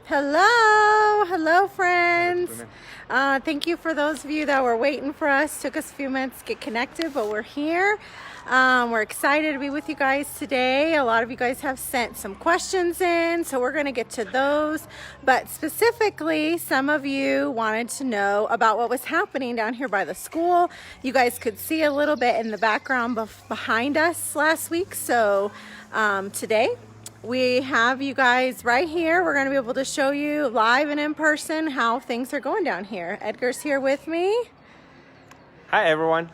Hello friends. Thank you for those of you that were waiting for us. Took us a few minutes to get connected, but we're here. We're excited to be with you guys today. A lot of you guys have sent some questions in, so we're going to get to those. But specifically, some of you wanted to know about what was happening down here by the school. You guys could see a little bit in the background behind us last week. So today, we have you guys right here. We're going to be able to show you live and in person how things are going down here. Edgar's here with me. Hi everyone.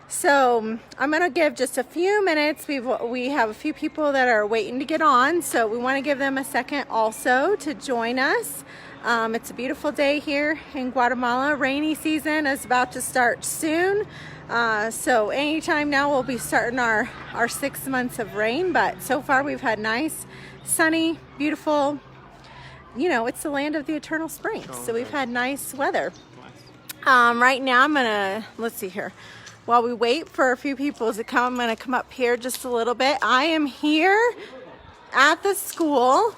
So I'm going to give just a few minutes. We have a few people that are waiting to get on, so we want to give them a second also to join us. It's a beautiful day here in Guatemala. Rainy season is about to start soon. So anytime now we'll be starting our 6 months of rain, but so far we've had nice, sunny, beautiful, you know, it's the land of the eternal spring. So we've had nice weather. Right now I'm gonna, let's see here. While we wait for a few people to come, I'm gonna come up here just a little bit. I am here at the school.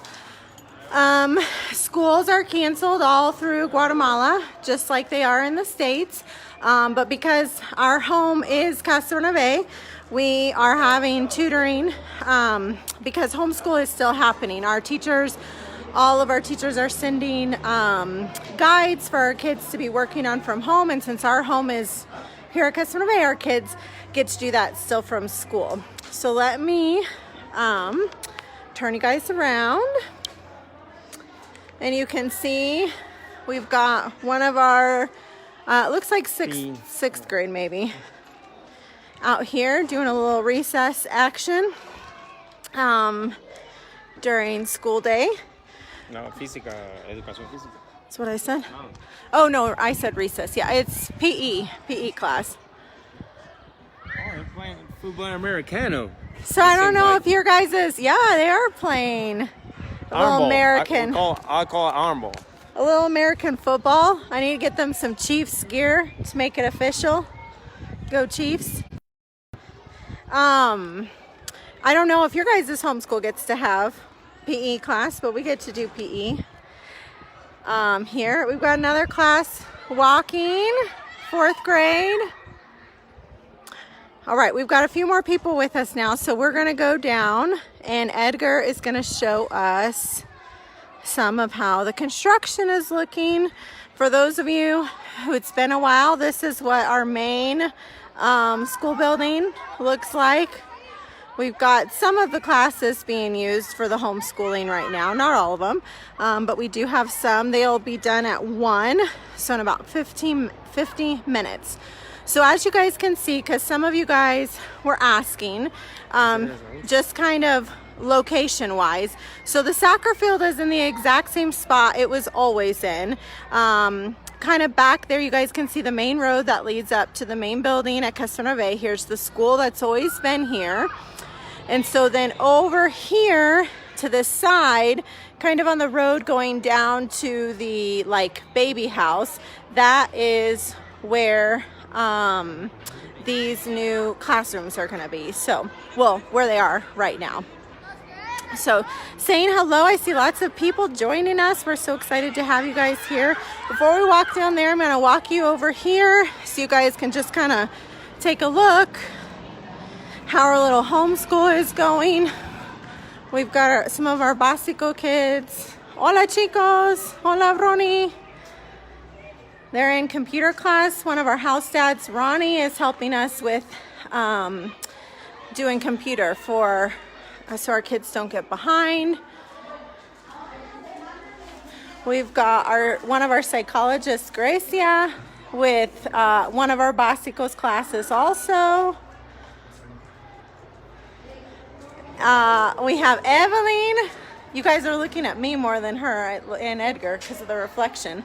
Schools are canceled all through Guatemala, just like they are in the States. But because our home is Casanave, we are having tutoring because homeschool is still happening. Our teachers, all of our teachers are sending guides for our kids to be working on from home. And since our home is here at Casanave, our kids get to do that still from school. So let me turn you guys around. And you can see we've got one of our looks like sixth grade maybe out here doing a little recess action during school day. No, física, educación física. That's what I said? No. Oh no, I said recess. Yeah, it's PE class. Oh, they're playing football Americano. So I don't know if your guys is, yeah, they are playing a little American. I call it armball. A little American football. I need to get them some Chiefs gear to make it official. Go Chiefs. I don't know if your guys' homeschool gets to have PE class, but we get to do PE. Here we've got another class walking, 4th grade. All right, we've got a few more people with us now, so we're gonna go down and Edgar is gonna show us some of how the construction is looking. For those of you who it's been a while, this is what our main school building looks like. We've got some of the classes being used for the homeschooling right now, not all of them, but we do have some. They'll be done at 1, so in about 50 minutes. So as you guys can see, because some of you guys were asking, just kind of location wise. So the soccer field is in the exact same spot it was always in. Kind of back there, you guys can see the main road that leads up to the main building at Casanave. Here's the school that's always been here. And so then over here to this side, kind of on the road going down to the like baby house, that is where these new classrooms are going to be. So, well, where they are right now. So saying hello, I see lots of people joining us. We're so excited to have you guys here. Before we walk down there, I'm going to walk you over here so you guys can just kind of take a look how our little homeschool is going. We've got some of our Básico kids. Hola chicos, hola Ronnie. They're in computer class. One of our house dads, Ronnie, is helping us with doing computer for so our kids don't get behind. We've got one of our psychologists, Gracia, with one of our Básicos classes also. We have Evelyn. You guys are looking at me more than her and Edgar because of the reflection.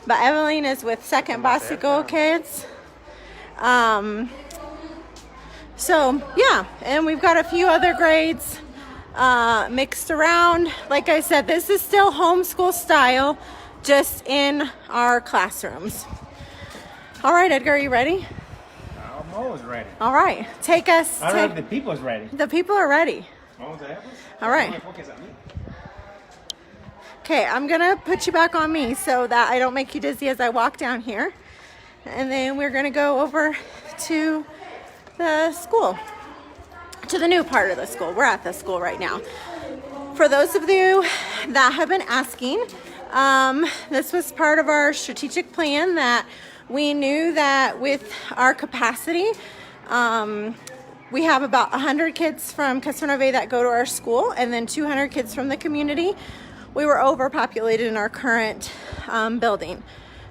But Evelyn is with second Básico kids. So yeah, and we've got a few other grades mixed around. Like I said, this is still homeschool style, just in our classrooms. All right, Edgar, are you ready? I'm always ready. All right, take us. I don't know if the people's ready. The people are ready. All right. Okay, I'm gonna put you back on me so that I don't make you dizzy as I walk down here. And then we're gonna go over to the school, to the new part of the school. We're at the school right now. For those of you that have been asking, this was part of our strategic plan that we knew that with our capacity, we have about 100 kids from Casanova that go to our school and then 200 kids from the community. We were overpopulated in our current building.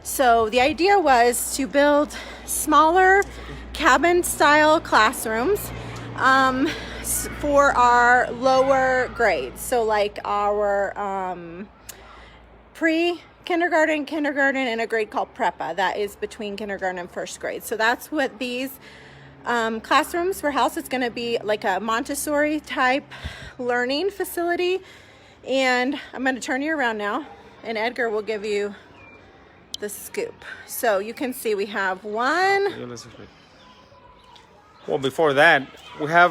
So the idea was to build smaller cabin style classrooms for our lower grades. So like our pre-kindergarten, kindergarten, and a grade called Prepa that is between kindergarten and first grade. So that's what these classrooms for house. It's going to be like a Montessori type learning facility. And I'm going to turn you around now, and Edgar will give you the scoop. So you can see we have one. Well, before that, we have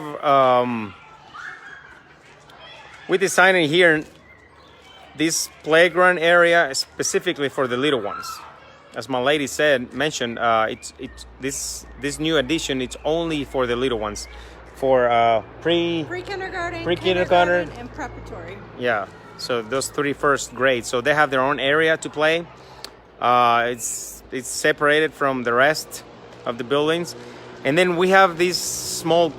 we designed here this playground area specifically for the little ones. As my lady mentioned, this new addition. It's only for the little ones. For pre-kindergarten, kindergarten, and preparatory. Yeah, so those 3 first grades. So they have their own area to play. It's separated from the rest of the buildings. And then we have these small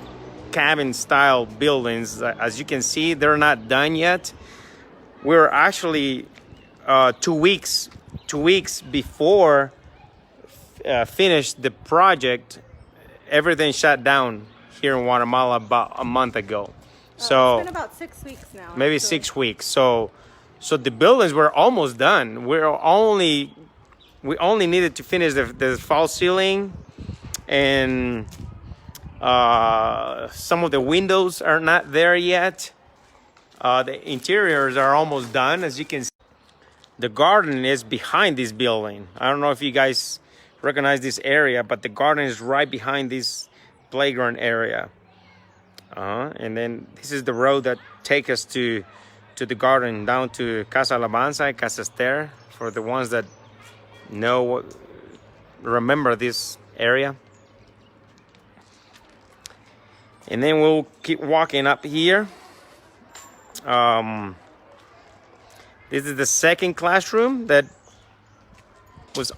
cabin style buildings. As you can see, they're not done yet. We're actually 2 weeks before finished the project. Everything shut down here in Guatemala about a month ago. So it's been about 6 weeks now. Maybe 6 weeks. So the buildings were almost done. We only needed to finish the false ceiling, and some of the windows are not there yet. The interiors are almost done. As you can see, the garden is behind this building. I don't know if you guys recognize this area, but the garden is right behind this playground area. And then this is the road that takes us to the garden, down to Casa Alabanza and Casa Esther, for the ones that remember this area. And then we'll keep walking up here. This is the second classroom that was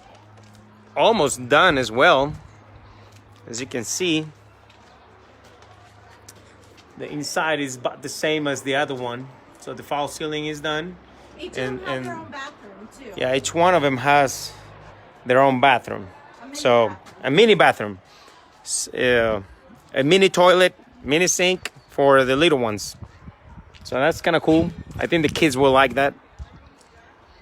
almost done as well. As you can see, the inside is about the same as the other one. So the false ceiling is done. Each of them have their own bathroom too. Yeah, each one of them has their own bathroom. A mini bathroom, a mini toilet, mini sink for the little ones. So that's kind of cool. I think the kids will like that.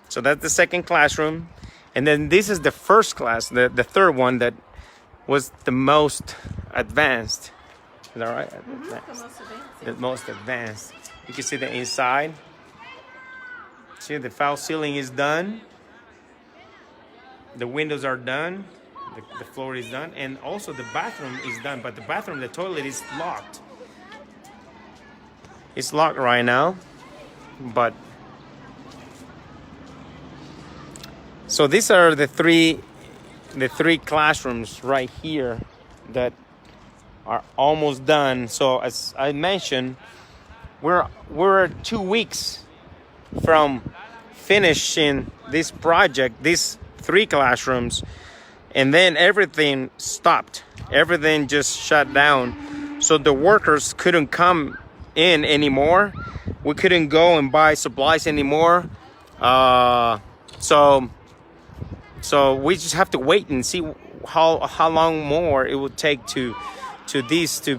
So that's the second classroom. And then this is the first class, the third one that was the most advanced. Is that right? The most advanced. You can see the inside. See, the false ceiling is done. The windows are done. The floor is done. And also the bathroom is done. But the toilet is locked. It's locked right now. But so these are the three classrooms right here that are almost done. So as I mentioned, we're 2 weeks from finishing this project, these 3 classrooms, and then everything stopped. Everything just shut down. So the workers couldn't come in anymore. We couldn't go and buy supplies anymore. So we just have to wait and see how long more it would take to these to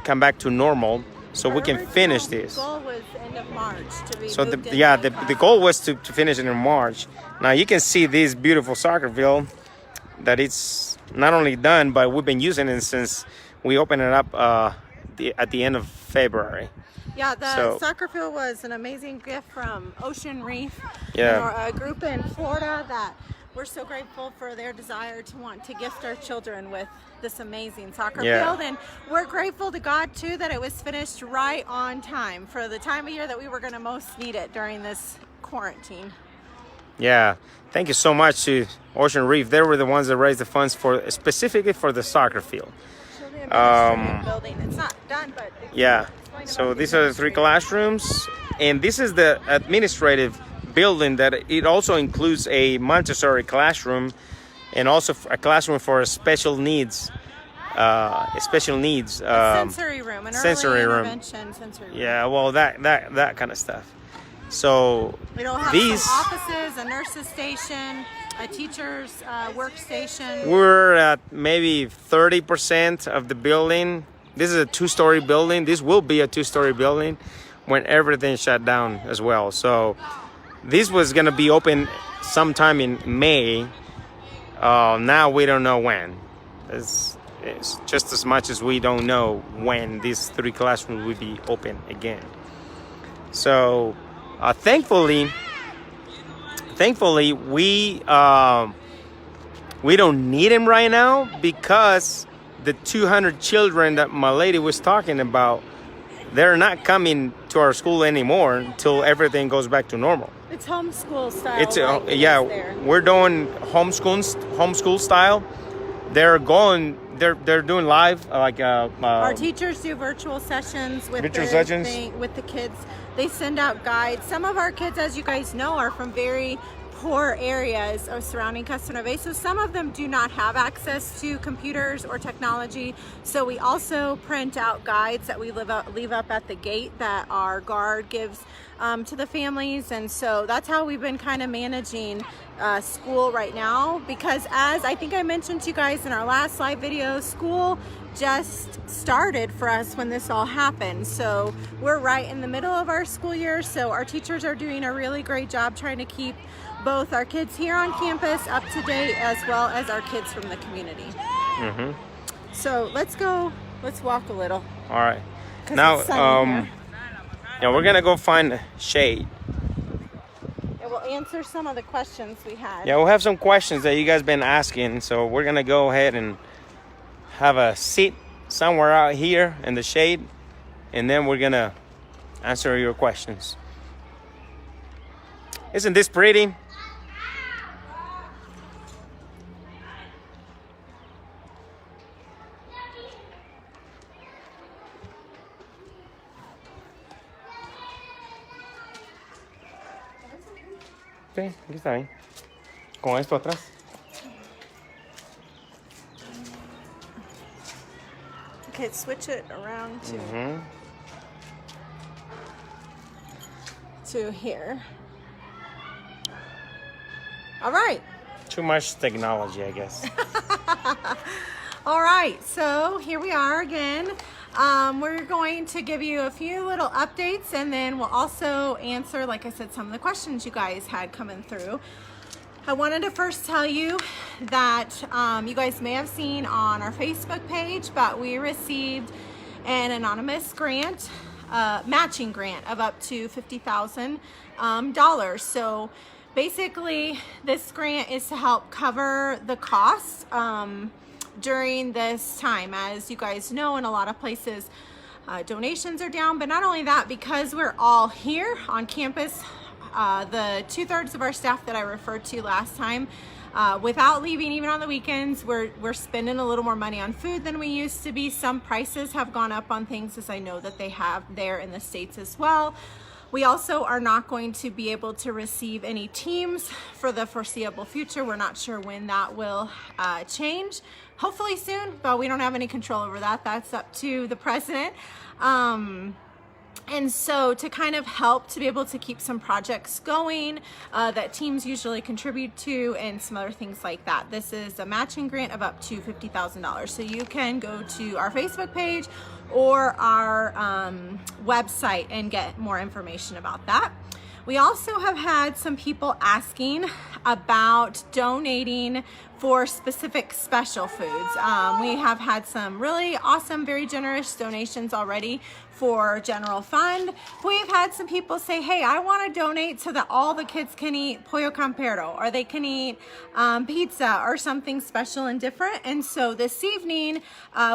come back to normal, so we can finish this. The goal was end of March to be So the goal was to finish it in March. Now you can see this beautiful soccer field that it's not only done, but we've been using it since we opened it up at the end of February. Yeah, the soccer field was an amazing gift from Ocean Reef. Yeah. A group in Florida that we're so grateful for their desire to want to gift our children with this amazing soccer field. And we're grateful to God too that it was finished right on time for the time of year that we were going to most need it during this quarantine. Yeah, thank you so much to Ocean Reef. They were the ones that raised the funds for specifically for the soccer field. So the administrative building, it's not done, but Yeah, so these are the 3 classrooms, and this is the administrative building that it also includes a Montessori classroom and also a classroom for special needs. Sensory room, an sensory early room. intervention sensory room. Yeah, well, that kind of stuff. So It'll have these some offices, a nurse's station, a teacher's workstation. we're at maybe 30% of the building. This is a 2-story building. This will be a 2-story building when everything shut down as well. So this was gonna be open sometime in May. Now we don't know when. It's just as much as we don't know when these 3 classrooms will be open again. So thankfully we don't need them right now, because the 200 children that my lady was talking about, they're not coming to our school anymore until everything goes back to normal. It's homeschool style. It's like it yeah, is there. we're doing homeschool style. They're doing live Our teachers do virtual sessions with with the kids. They send out guides. Some of our kids, as you guys know, are from very poor areas of surrounding Castro Bay, so some of them do not have access to computers or technology. So we also print out guides that we leave up at the gate that our guard gives to the families, and so that's how we've been kind of managing school right now, because as I think I mentioned to you guys in our last live video, school just started for us when this all happened. So we're right in the middle of our school year, so our teachers are doing a really great job trying to keep both our kids here on campus up to date, as well as our kids from the community. Mm-hmm. So let's walk a little. All right. Now, yeah, we're gonna go find shade. It will answer some of the questions we had. Yeah, we'll have some questions that you guys been asking, so we're gonna go ahead and have a seat somewhere out here in the shade, and then we're gonna answer your questions. Isn't this pretty? Sí, aquí está bien. Con esto atrás. Okay, switch it around to here. All right. Too much technology, I guess. All right, so here we are again. We're going to give you a few little updates, and then we'll also answer, like I said, some of the questions you guys had coming through. I wanted to first tell you that you guys may have seen on our Facebook page, but we received an anonymous grant, matching grant of up to $50,000. So basically, this grant is to help cover the costs during this time. As you guys know, in a lot of places, donations are down, but not only that, because we're all here on campus, the 2/3 of our staff that I referred to last time, without leaving even on the weekends, we're spending a little more money on food than we used to be. Some prices have gone up on things, as I know that they have there in the States as well. We also are not going to be able to receive any teams for the foreseeable future. We're not sure when that will change. Hopefully soon, but we don't have any control over that. That's up to the president. And so to kind of help to be able to keep some projects going that teams usually contribute to, and some other things like that, this is a matching grant of up to $50,000. So you can go to our Facebook page or our website and get more information about that. We also have had some people asking about donating for specific special foods. We have had some really awesome, very generous donations already for general fund. We've had some people say, hey, I want to donate so that all the kids can eat pollo campero, or they can eat pizza or something special and different. And so this evening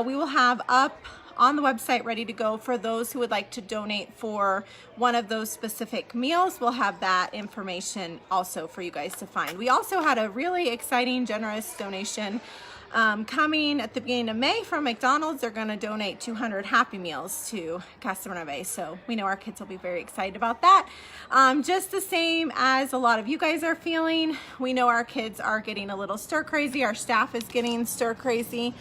we will have up on the website ready to go for those who would like to donate for one of those specific meals. We'll have that information also for you guys to find. We also had a really exciting, generous donation coming at the beginning of May from McDonald's. They're going to donate 200 Happy Meals to Casa Nueve. So we know our kids will be very excited about that. Just the same as a lot of you guys are feeling. We know our kids are getting a little stir crazy. Our staff is getting stir crazy.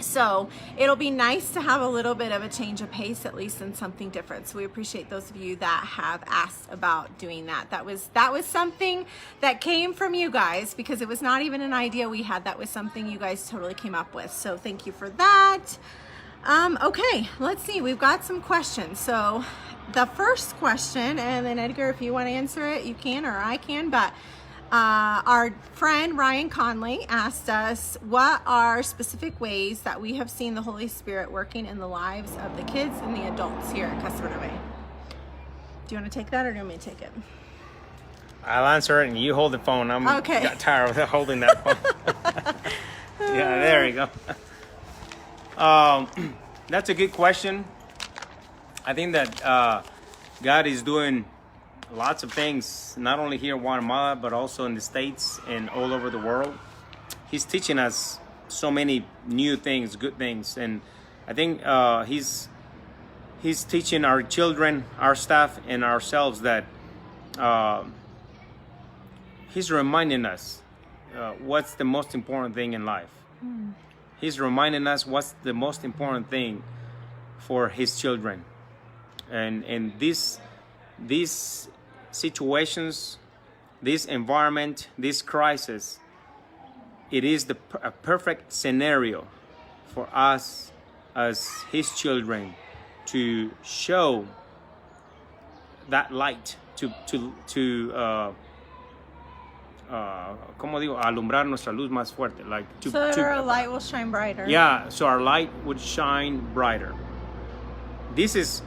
So it'll be nice to have a little bit of a change of pace, at least in something different. So we appreciate those of you that have asked about doing that. That was something that came from you guys, because it was not even an idea we had. That was something you guys totally came up with. So thank you for that. Okay, let's see. We've got some questions. So the first question, and then Edgar, if you want to answer it, you can, or I can, but our friend Ryan Conley asked us, what are specific ways that we have seen the Holy Spirit working in the lives of the kids and the adults here at Casa Nueve? Do you want to take that, or do you want me to take it? I'll answer it and you hold the phone. I'm okay. Got tired of holding that phone. Yeah, there you go. That's a good question. I think that God is doing lots of things, not only here in Guatemala, but also in the States and all over the world. He's teaching us so many new things, good things. And I think he's teaching our children, our staff, and ourselves that he's reminding us what's the most important thing in life. He's reminding us what's the most important thing for his children. And these situations, this environment, this crisis, it is a perfect scenario for us as his children to show that light, ¿cómo digo? Alumbrar nuestra luz más fuerte, like so our light will shine brighter. Yeah, so our light would shine brighter. This is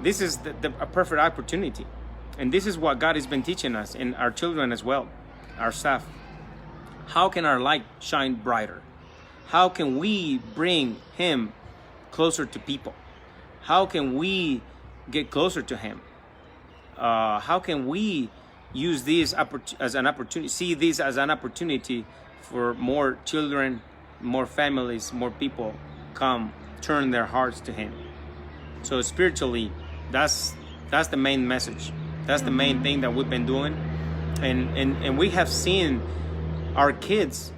a perfect opportunity. And this is what God has been teaching us, and our children as well, our staff. How can our light shine brighter? How can we bring him closer to people? How can we get closer to him? How can we use this as an opportunity, see this as an opportunity for more children, more families, more people turn their hearts to him? So spiritually, that's the main message. That's the main thing that we've been doing. And we have seen our kids,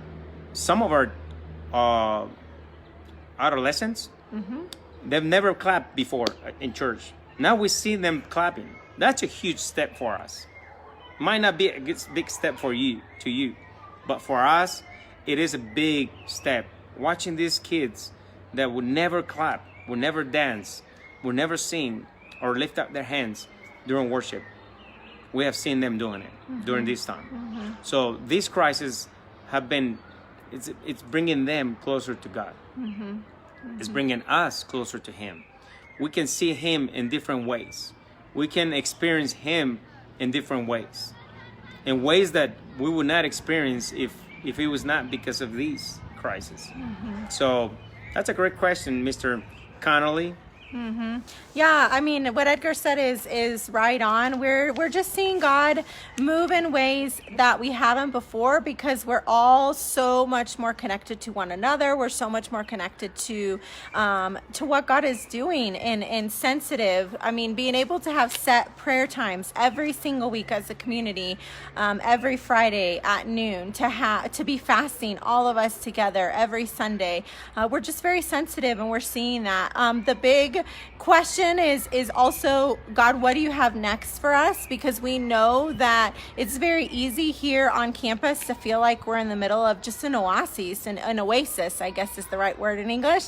some of our adolescents, they've never clapped before in church. Now we see them clapping. That's a huge step for us. Might not be a big step to you, but for us, it is a big step. Watching these kids that would never clap, would never dance, would never sing or lift up their hands during worship. We have seen them doing it during this time. So these crises have been, it's bringing them closer to God. It's bringing us closer to him. We can see him in different ways. We can experience him in different ways. In ways that we would not experience if it was not because of these crises. So that's a great question, Mr. Connolly. Yeah, I mean, what Edgar said is right on. We're just seeing God move in ways that we haven't before, because we're all so much more connected to one another. We're so much more connected to what God is doing, and sensitive. I mean, being able to have set prayer times every single week as a community, every Friday at noon, to be fasting, all of us together every Sunday. We're just very sensitive, and we're seeing that. The big question is also, God, what do you have next for us? Because we know that it's very easy here on campus to feel like we're in the middle of just an oasis, an oasis, I guess is the right word in English.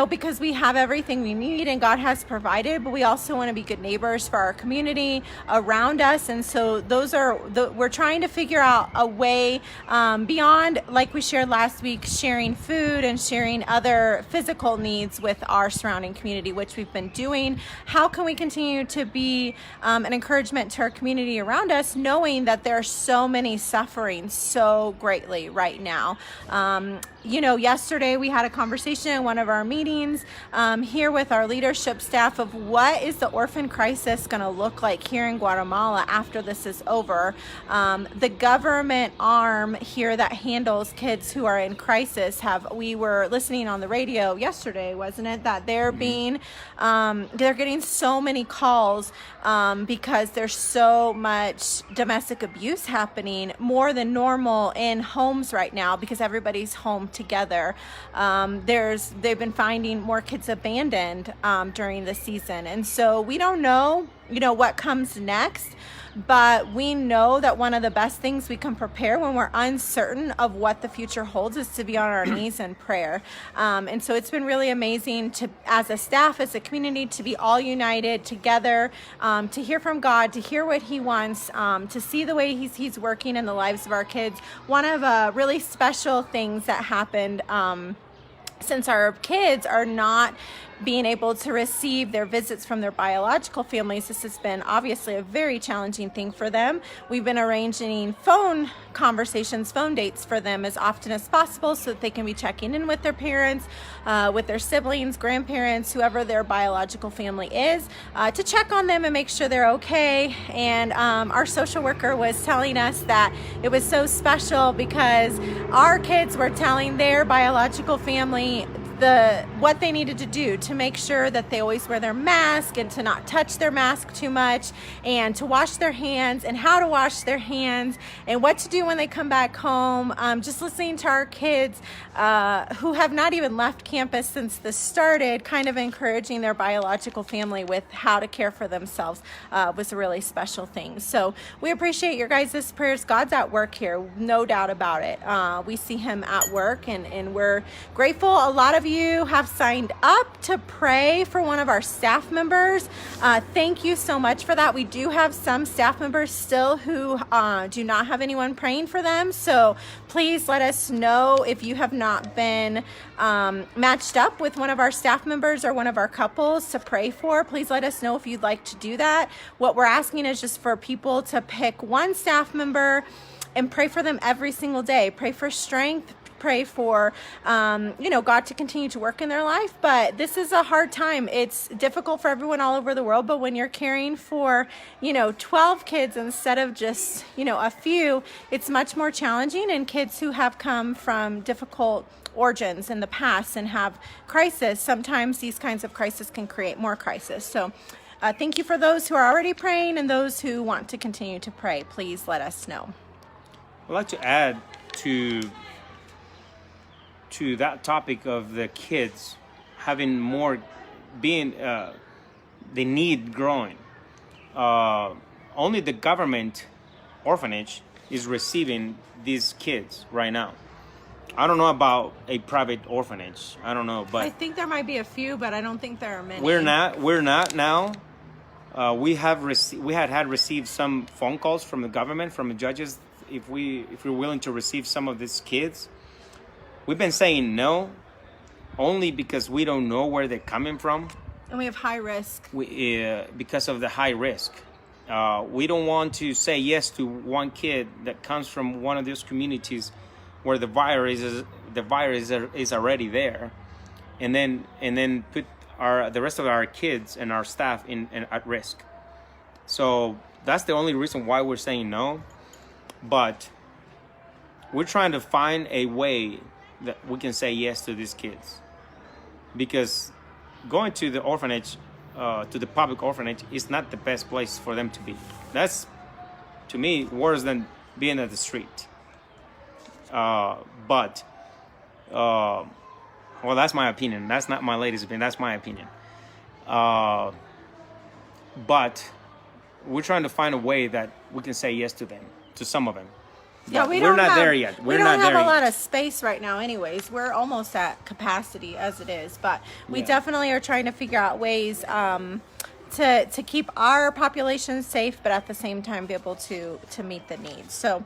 Because we have everything we need and God has provided, but we also want to be good neighbors for our community around us. And so we're trying to figure out a way beyond, like we shared last week, sharing food and sharing other physical needs with our surrounding community, which we've been doing. How can we continue to be an encouragement to our community around us, knowing that there are so many suffering so greatly right now? yesterday we had a conversation in one of our meetings here with our leadership staff of what is the orphan crisis going to look like here in Guatemala after this is over. The government arm here that handles kids who are in crisis we were listening on the radio yesterday, wasn't it, that they're being they're getting so many calls because there's so much domestic abuse happening, more than normal in homes right now because everybody's home together. They've been finding more kids abandoned during the season, and so we don't know what comes next, but we know that one of the best things we can prepare when we're uncertain of what the future holds is to be on our knees in prayer. And so it's been really amazing to, as a staff, as a community, to be all united together, to hear from God, to hear what He wants, to see the way He's working in the lives of our kids. One of really special things that happened since our kids are not being able to receive their visits from their biological families, this has been obviously a very challenging thing for them. We've been arranging phone conversations, phone dates for them as often as possible so that they can be checking in with their parents, with their siblings, grandparents, whoever their biological family is, to check on them and make sure they're okay. And our social worker was telling us that it was so special because our kids were telling their biological family what they needed to do to make sure that they always wear their mask and to not touch their mask too much and to wash their hands and how to wash their hands and what to do when they come back home. Just listening to our kids who have not even left campus since this started, kind of encouraging their biological family with how to care for themselves was a really special thing. So we appreciate your guys' prayers. God's at work here, no doubt about it. We see Him at work, and we're grateful. A lot of you have signed up to pray for one of our staff members. Thank you so much for that. We do have some staff members still who do not have anyone praying for them. So please let us know if you have not been matched up with one of our staff members or one of our couples to pray for. Please let us know if you'd like to do that. What we're asking is just for people to pick one staff member and pray for them every single day. Pray for strength. Pray for, God to continue to work in their life. But this is a hard time. It's difficult for everyone all over the world. But when you're caring for, 12 kids instead of just, a few, it's much more challenging. And kids who have come from difficult origins in the past and have crisis, sometimes these kinds of crises can create more crisis. So thank you for those who are already praying and those who want to continue to pray. Please let us know. I'd like to add to that topic of the kids having more, being the need growing. Only the government orphanage is receiving these kids right now. I don't know about a private orphanage. I don't know, but I think there might be a few, but I don't think there are many. We're not now. We had received some phone calls from the government, from the judges, if we're willing to receive some of these kids. We've been saying no, only because we don't know where they're coming from. And we have high risk. Because of the high risk. We don't want to say yes to one kid that comes from one of those communities where the virus is already there, and then put the rest of our kids and our staff at risk. So that's the only reason why we're saying no. But we're trying to find a way that we can say yes to these kids, because going to the orphanage, to the public orphanage, is not the best place for them to be. That's, to me, worse than being at the street. Well, that's my opinion. That's not my lady's opinion. That's my opinion. But we're trying to find a way that we can say yes to them, to some of them. Yeah, we're not there yet. We don't have a lot of space right now anyways. We're almost at capacity as it is. But we definitely are trying to figure out ways to keep our population safe, but at the same time be able to meet the needs. So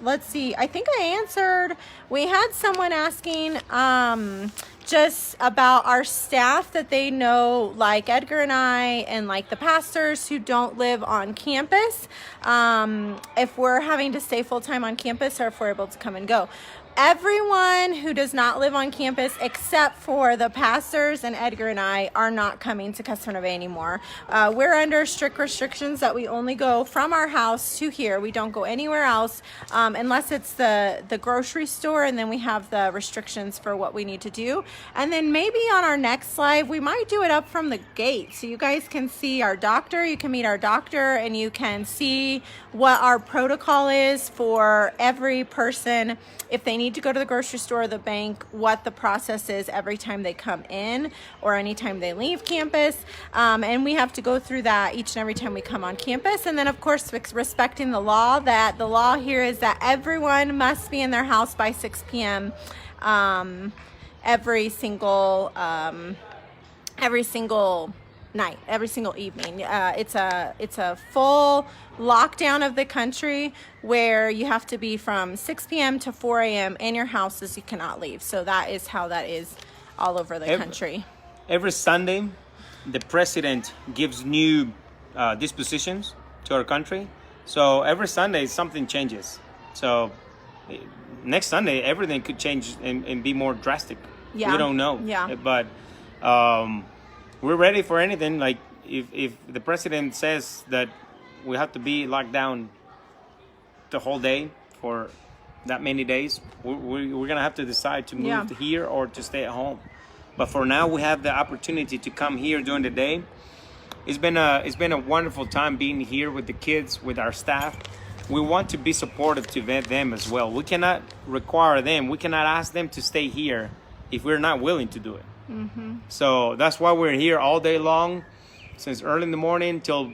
let's see. I think I answered. We had someone asking just about our staff that they know, like Edgar and I, and like the pastors who don't live on campus, if we're having to stay full-time on campus or if we're able to come and go. Everyone who does not live on campus, except for the pastors and Edgar and I, are not coming to Casa Bay anymore. We're under strict restrictions that we only go from our house to here. We don't go anywhere else unless it's the grocery store, and then we have the restrictions for what we need to do. And then maybe on our next slide, we might do it up from the gate, so you guys can see our doctor, you can meet our doctor, and you can see what our protocol is for every person. If they need to go to the grocery store or the bank, what the process is every time they come in or anytime they leave campus. And we have to go through that each and every time we come on campus. And then, of course, respecting the law, that the law here is that everyone must be in their house by 6 p.m. Every single night, every single evening. It's a full lockdown of the country where you have to be from 6 p.m. to 4 a.m. in your houses. You cannot leave. So that is how that is all over the country. Every Sunday, the president gives new dispositions to our country. So every Sunday, something changes. So next Sunday, everything could change and be more drastic. Yeah. We don't know. Yeah. But we're ready for anything. Like if the president says that we have to be locked down the whole day for that many days, we're gonna have to decide to move here or to stay at home. But for now, we have the opportunity to come here during the day. It's been a wonderful time being here with the kids, with our staff. We want to be supportive to them as well. We cannot require them. We cannot ask them to stay here if we're not willing to do it. Mm-hmm. So that's why we're here all day long, since early in the morning till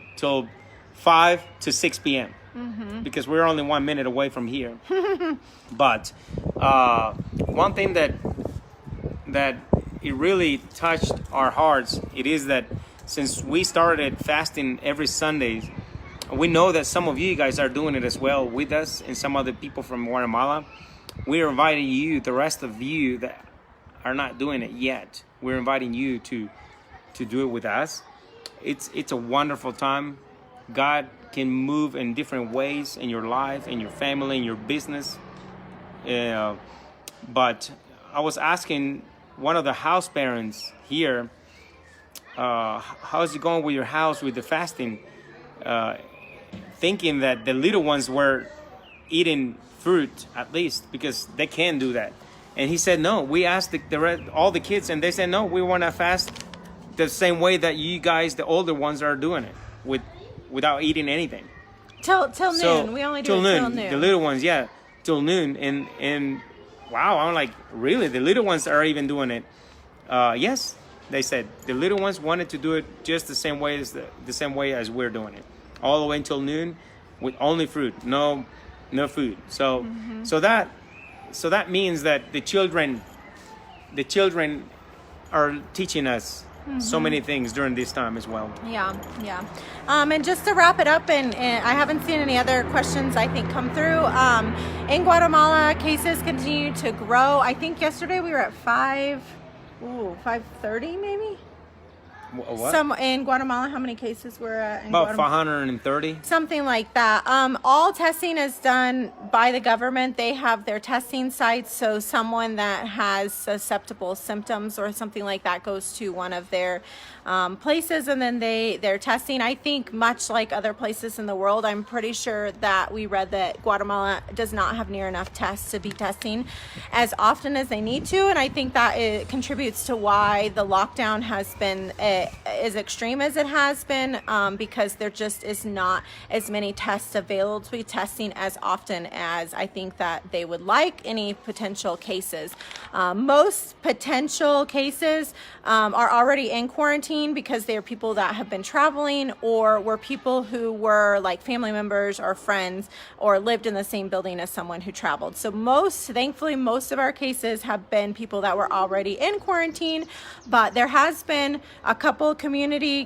5 to 6 p.m. Mm-hmm. Because we're only 1 minute away from here. But one thing that it really touched our hearts, it is that since we started fasting every Sunday, we know that some of you guys are doing it as well with us, and some other people from Guatemala. We're inviting you, the rest of you that are not doing it yet, we're inviting you to do it with us. It's a wonderful time. God can move in different ways in your life, in your family, in your business. But I was asking one of the house parents here, how's it going with your house with the fasting? Thinking that the little ones were eating fruit at least, because they can do that. And he said, no, we asked all the kids, and they said, no, we want to fast the same way that you guys, the older ones, are doing it, without eating anything. Till noon. We only do it till noon. The little ones, till noon. And wow, I'm like, really? The little ones are even doing it? Yes, they said the little ones wanted to do it just the same way as we're doing it, all the way until noon, with only fruit, no food. So mm-hmm. So that means that the children are teaching us mm-hmm. so many things during this time as well. Yeah. And just to wrap it up, and I haven't seen any other questions I think come through. In Guatemala, cases continue to grow. I think yesterday we were at 530 maybe. What? In Guatemala, how many cases were in about Guatemala? 530, something like that. All testing is done by the government. They have their testing sites, so someone that has susceptible symptoms or something like that goes to one of their places, and then they're testing. I think much like other places in the world, I'm pretty sure that we read that Guatemala does not have near enough tests to be testing as often as they need to, and I think that it contributes to why the lockdown has been as extreme as it has been, because there just is not as many tests available to be testing as often as I think that they would like any potential cases. Most potential cases are already in quarantine because they are people that have been traveling or were people who were like family members or friends or lived in the same building as someone who traveled. So thankfully, most of our cases have been people that were already in quarantine, but there has been a couple of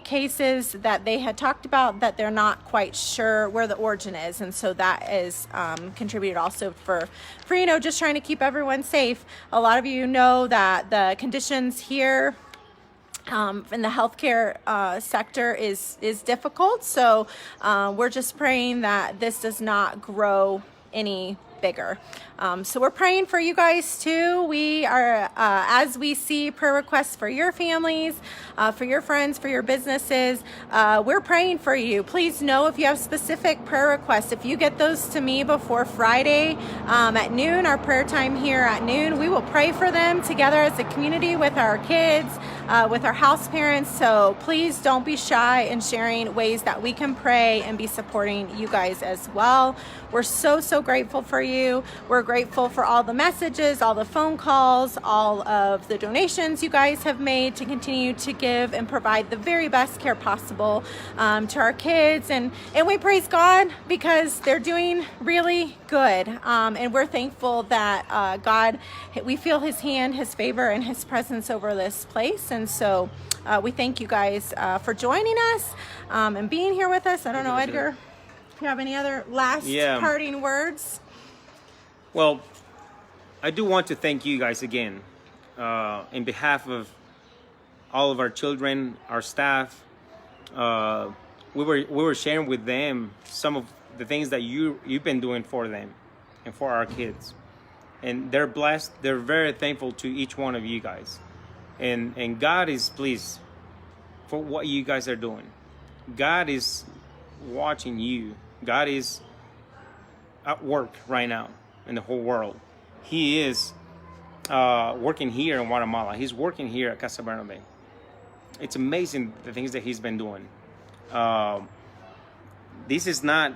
cases that they had talked about that they're not quite sure where the origin is, and so that is contributed also for just trying to keep everyone safe. A lot of you know that the conditions here in the healthcare sector is difficult, so we're just praying that this does not grow any bigger. So we're praying for you guys too. We are, as we see prayer requests for your families, for your friends, for your businesses, we're praying for you. Please know if you have specific prayer requests, if you get those to me before Friday at noon, our prayer time here at noon, we will pray for them together as a community with our kids, with our house parents. So please don't be shy in sharing ways that we can pray and be supporting you guys as well. We're so grateful for you. We're grateful for all the messages, all the phone calls, all of the donations you guys have made to continue to give and provide the very best care possible to our kids. And we praise God because they're doing really good. And we're thankful that God, we feel his hand, his favor, and his presence over this place. And so we thank you guys for joining us and being here with us. I don't know, Edgar, if you have any other last parting words? Well, I do want to thank you guys again in behalf of all of our children, our staff. We were sharing with them some of the things that you've been doing for them and for our kids, and they're blessed. They're very thankful to each one of you guys, and God is pleased for what you guys are doing. God is watching you. God is at work right now in the whole world. He is working here in Guatemala. He's working here at Casa Bernabe. It's amazing the things that he's been doing. This is not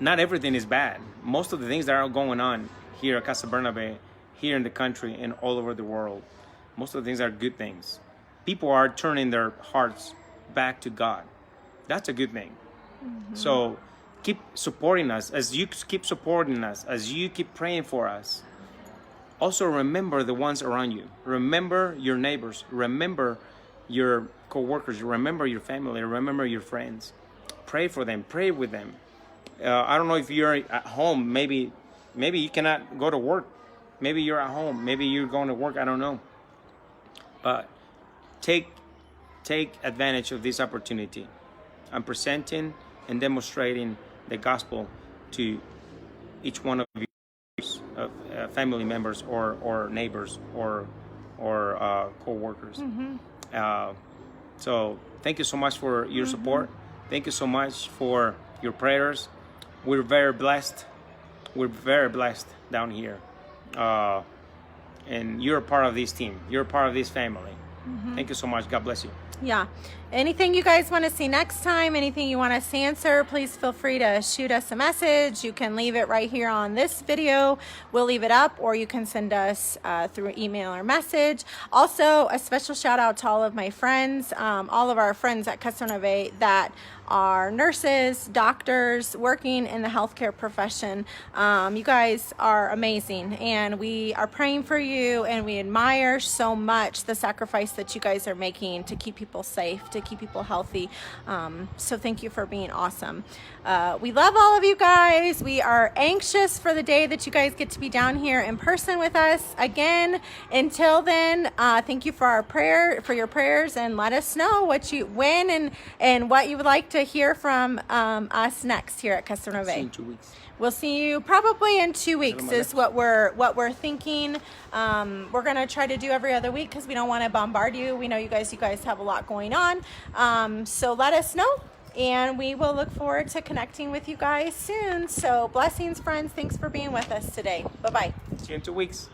everything is bad. Most of the things that are going on here at Casa Bernabe, here in the country and all over the world, most of the things are good things. People are turning their hearts back to God. That's a good thing. Mm-hmm. So keep supporting us. As you keep supporting us, as you keep praying for us, also remember the ones around you. Remember your neighbors. Remember your co-workers. Remember your family. Remember your friends. Pray for them. Pray with them. I don't know if you're at home. Maybe you cannot go to work. Maybe you're at home. Maybe you're going to work. I don't know. But take advantage of this opportunity. I'm presenting and demonstrating the gospel to each one of you, family members or neighbors or co-workers. Mm-hmm. So thank you so much for your support. Thank you so much for your prayers. We're very blessed. We're very blessed down here. And you're a part of this team. You're a part of this family. Mm-hmm. Thank you so much. God bless you. Yeah. Anything you guys want to see next time, anything you want us to answer, please feel free to shoot us a message. You can leave it right here on this video. We'll leave it up, or you can send us through email or message. Also, a special shout out to all of my friends, all of our friends at Casa Bernabe that are nurses, doctors, working in the healthcare profession. You guys are amazing, and we are praying for you, and we admire so much the sacrifice that you guys are making to keep people safe, to keep people healthy. So thank you for being awesome. We love all of you guys. We are anxious for the day that you guys get to be down here in person with us again. Until then, thank you for your prayers, and let us know when and what you would like to hear from us next here at Casa Bernabe. See you in 2 weeks. We'll see you probably in 2 weeks is what we're thinking. We're gonna try to do every other week because we don't want to bombard you. We know you guys have a lot going on. So let us know, and we will look forward to connecting with you guys soon. So blessings, friends. Thanks for being with us today. Bye-bye. See you in 2 weeks.